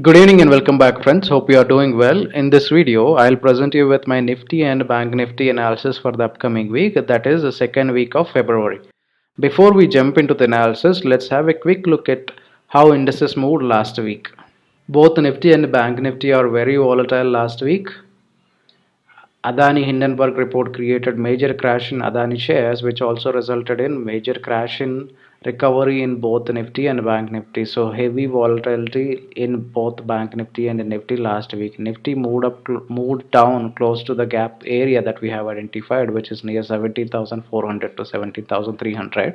Good evening and welcome back, friends. Hope you are doing well. In this video, I'll present you with my Nifty and Bank Nifty analysis for the upcoming week, that is the second week of February. Before we jump into the analysis, let's have a quick look at how indices moved last week. Both Nifty and Bank Nifty are very volatile last week. Adani Hindenburg report created major crash in Adani shares, which also resulted in major crash in recovery in both Nifty and Bank Nifty. So heavy volatility in both Bank Nifty and Nifty last week. Nifty moved down close to the gap area that we have identified, which is near 17,400 to 17,300.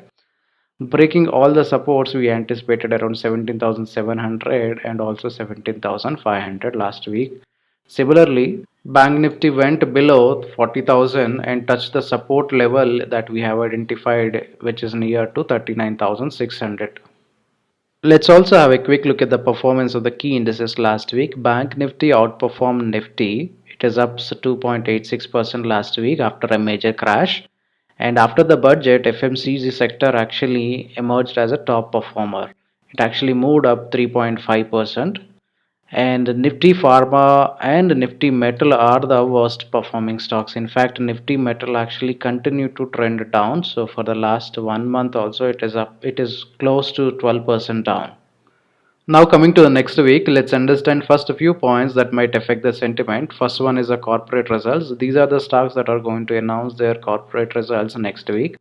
Breaking all the supports we anticipated around 17,700 and also 17,500 last week. Similarly, Bank Nifty went below 40,000 and touched the support level that we have identified, which is near to 39,600. Let's also have a quick look at the performance of the key indices last week. Bank Nifty outperformed Nifty. It is up 2.86% last week after a major crash. And after the budget, FMCG sector actually emerged as a top performer. It actually moved up 3.5%. And Nifty Pharma and Nifty Metal are the worst performing stocks. In fact, Nifty Metal actually continued to trend down. So for the last 1 month also it is up. It is close to 12% down. Now coming to the next week, let's understand first a few points that might affect the sentiment. First one is the corporate results. These are the stocks that are going to announce their corporate results next week.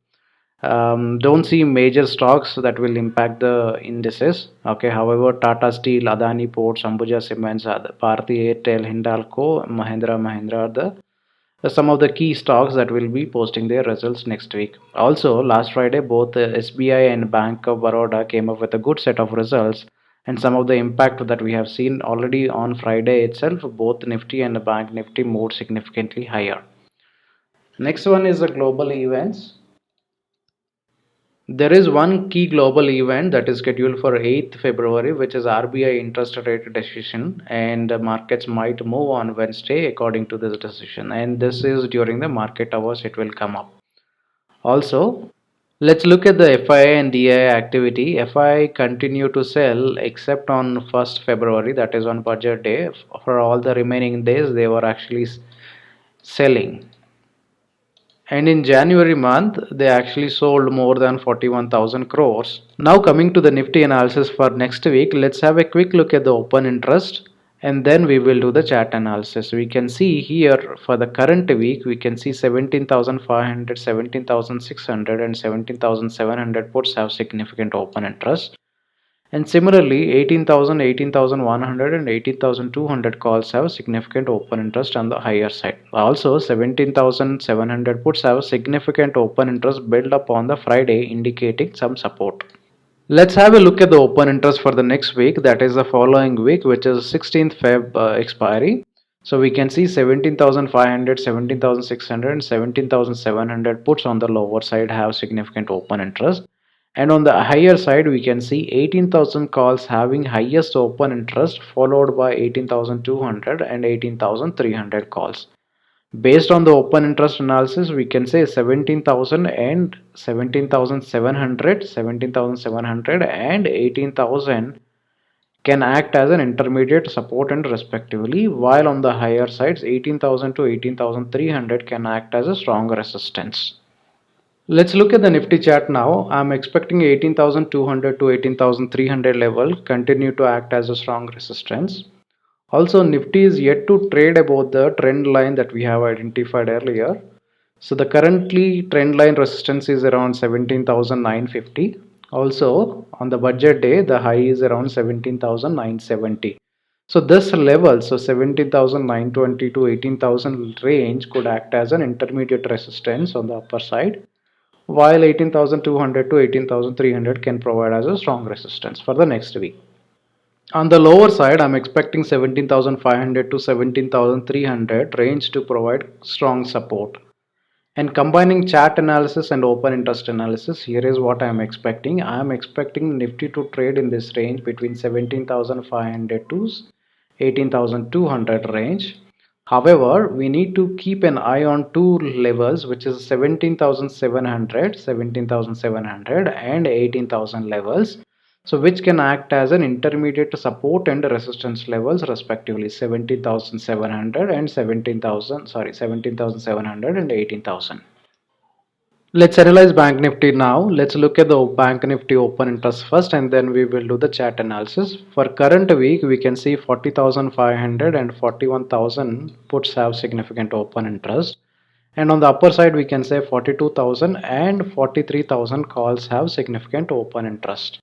Don't see major stocks that will impact the indices. Okay, however, Tata Steel, Adani Ports, Ambuja Cements, Bharti Airtel, Hindalco, Mahindra are the some of the key stocks that will be posting their results next week. Also, last Friday, both SBI and Bank of Baroda came up with a good set of results, and some of the impact that we have seen already on Friday itself, both Nifty and Bank Nifty moved significantly higher. Next one is the global events. There is one key global event that is scheduled for 8th February, which is RBI interest rate decision, and the markets might move on Wednesday according to this decision, and this is during the market hours it will come up. Also, let's look at the FII and DII activity. FII continue to sell except on 1st February, that is on budget day. For all the remaining days they were actually selling. And in January month they actually sold more than 41,000 crores. Now coming to the Nifty analysis for next week, let's have a quick look at the open interest and then we will do the chart analysis. We can see here for the current week we can see 17,500, 17,600 and 17,700 puts have significant open interest. And similarly, 18,000, 18,100 and 18,200 calls have significant open interest on the higher side. Also, 17,700 puts have significant open interest built up on the Friday, indicating some support. Let's have a look at the open interest for the next week, that is the following week, which is 16th Feb expiry. So we can see 17,500, 17,600 and 17,700 puts on the lower side have significant open interest. And on the higher side, we can see 18,000 calls having highest open interest, followed by 18,200 and 18,300 calls. Based on the open interest analysis, we can say 17,000 and 17,700, 17,700 and 18,000 can act as an intermediate support and respectively, while on the higher sides 18,000 to 18,300 can act as a strong resistance. Let's look at the Nifty chart now. I'm expecting 18,200 to 18,300 level continue to act as a strong resistance. Also, Nifty is yet to trade above the trend line that we have identified earlier. So the currently trend line resistance is around 17,950. Also, on the budget day, the high is around 17,970. So this level, so 17,920 to 18,000 range could act as an intermediate resistance on the upper side, while 18,200 to 18,300 can provide as a strong resistance for the next week. On the lower side, I'm expecting 17,500 to 17,300 range to provide strong support. And combining chart analysis and open interest analysis, here is what I am expecting. I am expecting Nifty to trade in this range between 17,500 to 18,200 range. However, we need to keep an eye on two levels, which is 17,700 and 18,000 levels. so which can act as an intermediate support and resistance levels respectively, 17,700 and 17,700 and 18,000. Let's analyze Bank Nifty now. Let's look at the Bank Nifty open interest first and then we will do the chart analysis. For current week, we can see 40,500 and 41,000 puts have significant open interest. And on the upper side, we can say 42,000 and 43,000 calls have significant open interest.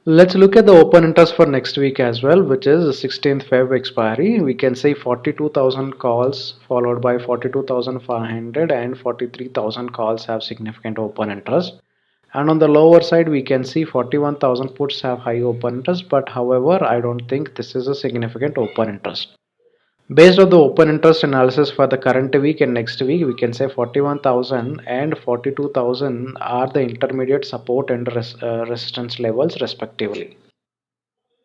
Let's look at the open interest for next week as well, which is 16th Feb expiry. We can say 42,000 calls followed by 42,500 and 43,000 calls have significant open interest. And on the lower side, we can see 41,000 puts have high open interest, but however, I don't think this is a significant open interest. Based on the open interest analysis for the current week and next week, we can say 41,000 and 42,000 are the intermediate support and resistance levels respectively.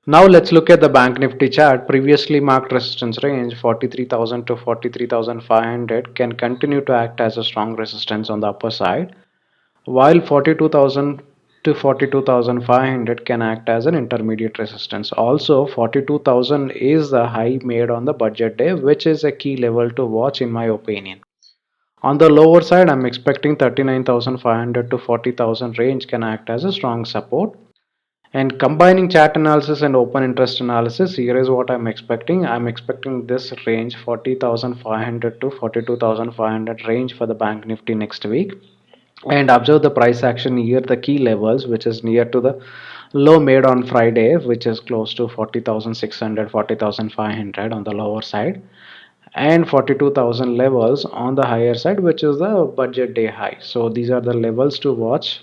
Now let's look at the Bank Nifty chart. Previously marked resistance range 43,000 to 43,500 can continue to act as a strong resistance on the upper side, while 42,000 to 42,500 can act as an intermediate resistance. Also, 42,000 is the high made on the budget day, which is a key level to watch in my opinion. On the lower side, I'm expecting 39,500 to 40,000 range can act as a strong support. And combining chart analysis and open interest analysis, here is what I'm expecting. I'm expecting this range 40,500 to 42,500 range for the Bank Nifty next week. And observe the price action near the key levels, which is near to the low made on Friday, which is close to 40,600, 40,500 on the lower side, and 42,000 levels on the higher side, which is the budget day high. So these are the levels to watch.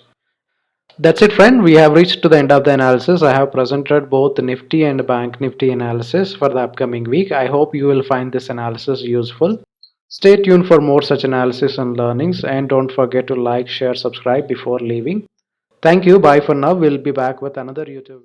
That's it, friend. We have reached to the end of the analysis. I have presented both Nifty and Bank Nifty analysis for the upcoming week. I hope you will find this analysis useful. Stay tuned for more such analysis and learnings, and don't forget to like, share, subscribe before leaving. Thank you. Bye for now. We'll be back with another YouTube.